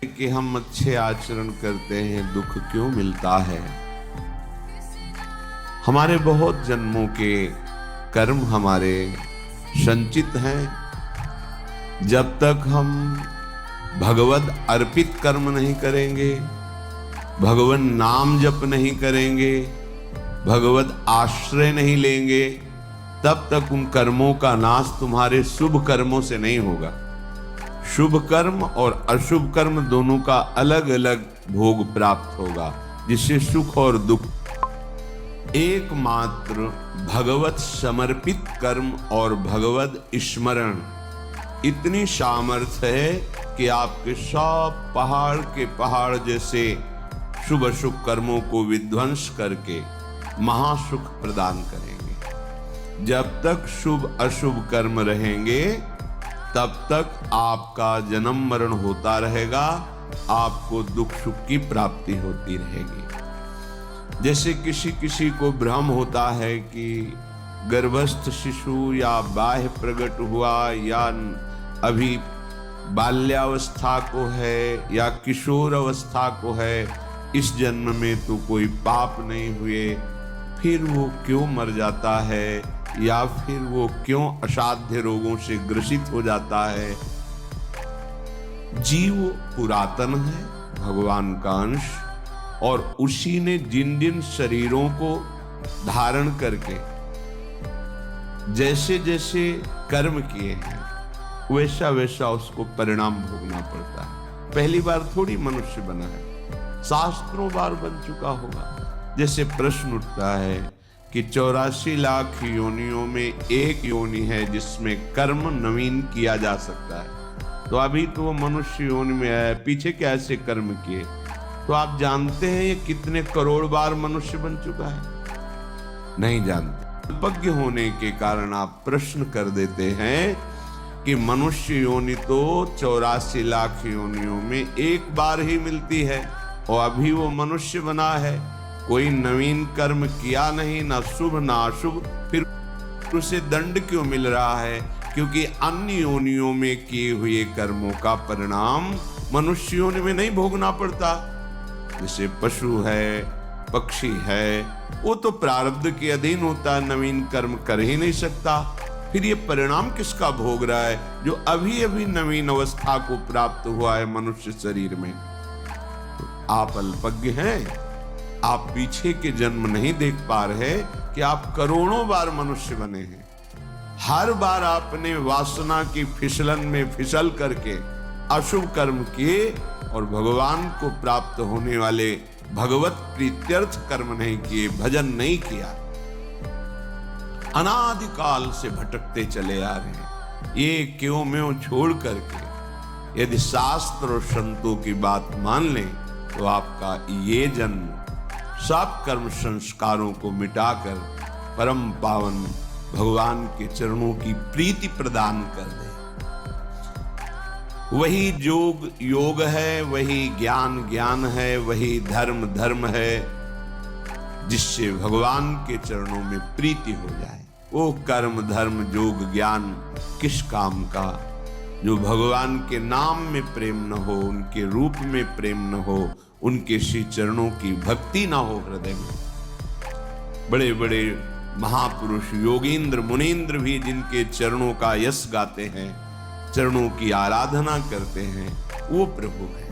कि हम अच्छे आचरण करते हैं दुख क्यों मिलता है। हमारे बहुत जन्मों के कर्म हमारे संचित हैं। जब तक हम भगवद अर्पित कर्म नहीं करेंगे, भगवान नाम जप नहीं करेंगे, भगवद आश्रय नहीं लेंगे, तब तक उन कर्मों का नाश तुम्हारे शुभ कर्मों से नहीं होगा। शुभ कर्म और अशुभ कर्म दोनों का अलग अलग भोग प्राप्त होगा, जिससे सुख और दुख। एकमात्र भगवत समर्पित कर्म और भगवत स्मरण इतनी सामर्थ्य है कि आपके सब पहाड़ के पहाड़ जैसे शुभ अशुभ कर्मों को विध्वंस करके महासुख प्रदान करेंगे। जब तक शुभ अशुभ कर्म रहेंगे तब तक आपका जन्म मरण होता रहेगा, आपको दुख सुख की प्राप्ति होती रहेगी। जैसे किसी किसी को भ्रम होता है कि गर्भस्थ शिशु या बाह्य प्रकट हुआ या अभी बाल्यावस्था को है या किशोर अवस्था को है, इस जन्म में तो कोई पाप नहीं हुए, फिर वो क्यों मर जाता है या फिर वो क्यों असाध्य रोगों से ग्रसित हो जाता है। जीव पुरातन है, भगवान का अंश, और उसी ने जिन जिन शरीरों को धारण करके जैसे जैसे कर्म किए हैं वैसा वैसा उसको परिणाम भोगना पड़ता है। पहली बार थोड़ी मनुष्य बना है, शास्त्रों बार बन चुका होगा। जैसे प्रश्न उठता है कि 84 लाख योनियों में एक योनि है जिसमें कर्म नवीन किया जा सकता है, तो अभी तो वो मनुष्य योनि में है, पीछे क्या ऐसे कर्म किए। तो आप जानते हैं ये कितने करोड़ बार मनुष्य बन चुका है? नहीं जानते। अल्पज्ञ होने के कारण आप प्रश्न कर देते हैं कि मनुष्य योनि तो 84 लाख योनियों में एक बार ही मिलती है और अभी वो मनुष्य बना है, कोई नवीन कर्म किया नहीं, ना शुभ ना अशुभ, फिर उसे दंड क्यों मिल रहा है? क्योंकि अन्य योनियों में किए हुए कर्मों का परिणाम मनुष्य योनि में नहीं भोगना पड़ता। जैसे पशु है, पक्षी है, वो तो प्रारब्ध के अधीन होता है, नवीन कर्म कर ही नहीं सकता। फिर ये परिणाम किसका भोग रहा है? जो अभी अभी नवीन अवस्था को प्राप्त हुआ है मनुष्य शरीर में। तो आप अल्पज्ञ हैं, आप पीछे के जन्म नहीं देख पा रहे कि आप करोड़ों बार मनुष्य बने हैं। हर बार आपने वासना की फिसलन में फिसल करके अशुभ कर्म किए और भगवान को प्राप्त होने वाले भगवत प्रीत्यर्थ कर्म नहीं किए, भजन नहीं किया। अनादिकाल से भटकते चले आ रहे हैं। ये क्यों म्यों छोड़ करके यदि शास्त्र और संतों की बात मान लें तो आपका ये जन्म सब कर्म संस्कारों को मिटाकर परम पावन भगवान के चरणों की प्रीति प्रदान कर दे। वही योग योग है, वही ज्ञान ज्ञान है, वही धर्म धर्म है, जिससे भगवान के चरणों में प्रीति हो जाए। वो कर्म धर्म योग ज्ञान किस काम का जो भगवान के नाम में प्रेम न हो, उनके रूप में प्रेम न हो, उनके श्री चरणों की भक्ति ना हो हृदय में। बड़े बड़े महापुरुष योगींद्र मुनींद्र भी जिनके चरणों का यश गाते हैं, चरणों की आराधना करते हैं, वो प्रभु है।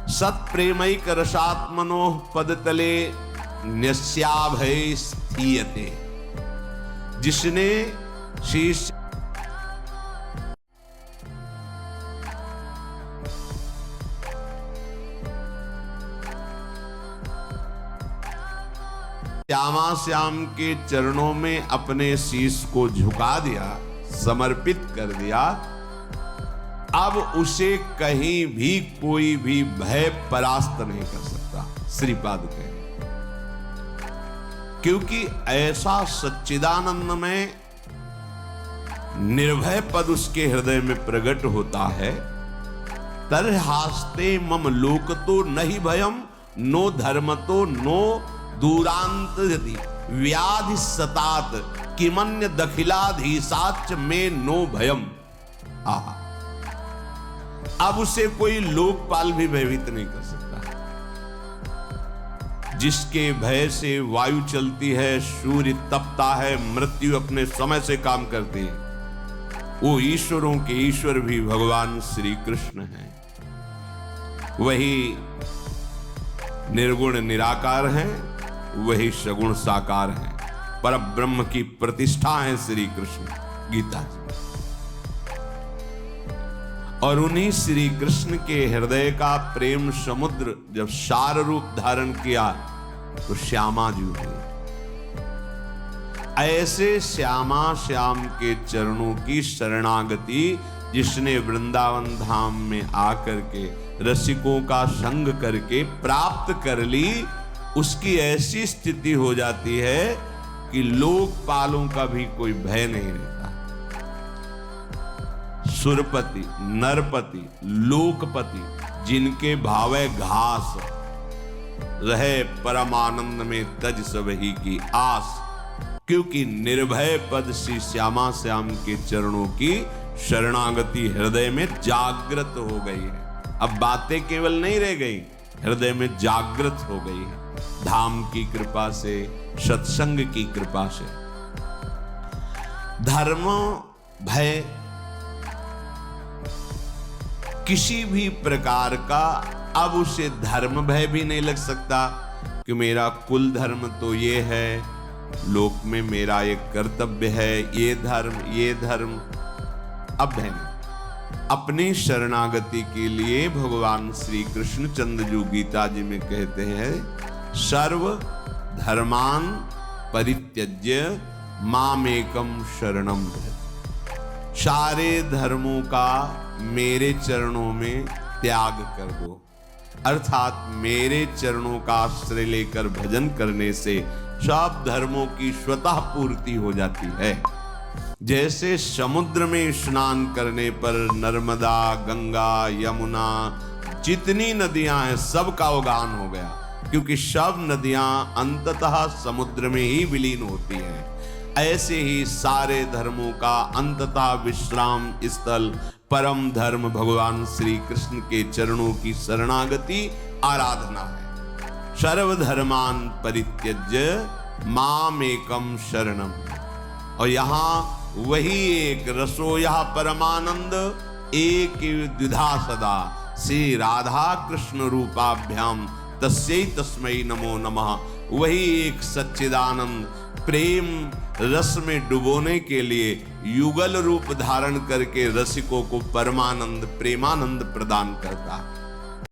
सत प्रेमैक रसात्मनो पदतले न्यस्याभय स्थीयते। जिसने शीश श्यामा श्याम के चरणों में अपने शीश को झुका दिया, समर्पित कर दिया, अब उसे कहीं भी कोई भी भय परास्त नहीं कर सकता। श्रीपाद कहे, क्योंकि ऐसा सच्चिदानंद में निर्भय पद उसके हृदय में प्रकट होता है। तरहास्ते मम लोक तो नहीं भयम, नो धर्म तो नो दूरांत यदि व्याधि सतात किमन्य दखिलाधीशाच में नो भयम। आहा, अब उसे कोई लोकपाल भी भयभीत नहीं कर सकता। जिसके भय से वायु चलती है, सूर्य तपता है, मृत्यु अपने समय से काम करती है, वो ईश्वरों के ईश्वर भी भगवान श्री कृष्ण हैं। वही निर्गुण निराकार हैं, वही सगुण साकार हैं, पर ब्रह्म की प्रतिष्ठा है श्री कृष्ण गीता जी। और उन्हीं श्री कृष्ण के हृदय का प्रेम समुद्र जब सार रूप धारण किया तो श्यामा जी हुई। ऐसे श्यामा श्याम के चरणों की शरणागति जिसने वृंदावन धाम में आकर के रसिकों का संग करके प्राप्त कर ली, उसकी ऐसी स्थिति हो जाती है कि लोकपालों का भी कोई भय नहीं रहता। सुरपति, नरपति, लोकपति जिनके भावे घास रहे, परमानंद में तज सबही की आस, क्योंकि निर्भय पद श्री श्यामा श्याम के चरणों की शरणागति हृदय में जागृत हो गई है। अब बातें केवल नहीं रह गई, हृदय में जागृत हो गई है धाम की कृपा से, सत्संग की कृपा से। धर्म भय किसी भी प्रकार का अब उसे धर्म भय भी नहीं लग सकता कि मेरा कुल धर्म तो ये है, लोक में मेरा एक कर्तव्य है, ये धर्म अब है नहीं। अपनी शरणागति के लिए भगवान श्री कृष्ण चंद्र गीता जी में कहते हैं, सर्व धर्मान परित्यज्य मामेकम शरणम व्रज। सारे धर्मों का मेरे चरणों में त्याग कर दो, अर्थात मेरे चरणों का आश्रय लेकर भजन करने से सब धर्मों की स्वतः पूर्ति हो जाती है। जैसे समुद्र में स्नान करने पर नर्मदा, गंगा, यमुना, जितनी नदियां हैं सबका उद्गम हो गया, क्योंकि सब नदियां अंततः समुद्र में ही विलीन होती हैं। ऐसे ही सारे धर्मों का अंततः विश्राम स्थल परम धर्म भगवान श्री कृष्ण के चरणों की शरणागति आराधना है। सर्वधर्मान परित्यज्य मामेकम शरणम। और यहाँ वही एक रसोया परमानंद एक द्विधा सदा श्री राधा कृष्ण रूपाभ्याम तस्यै तस्मै नमो नमः। वही एक सच्चिदानंद प्रेम रस में डुबोने के लिए युगल रूप धारण करके रसिकों को परमानंद प्रेमानंद प्रदान करता है।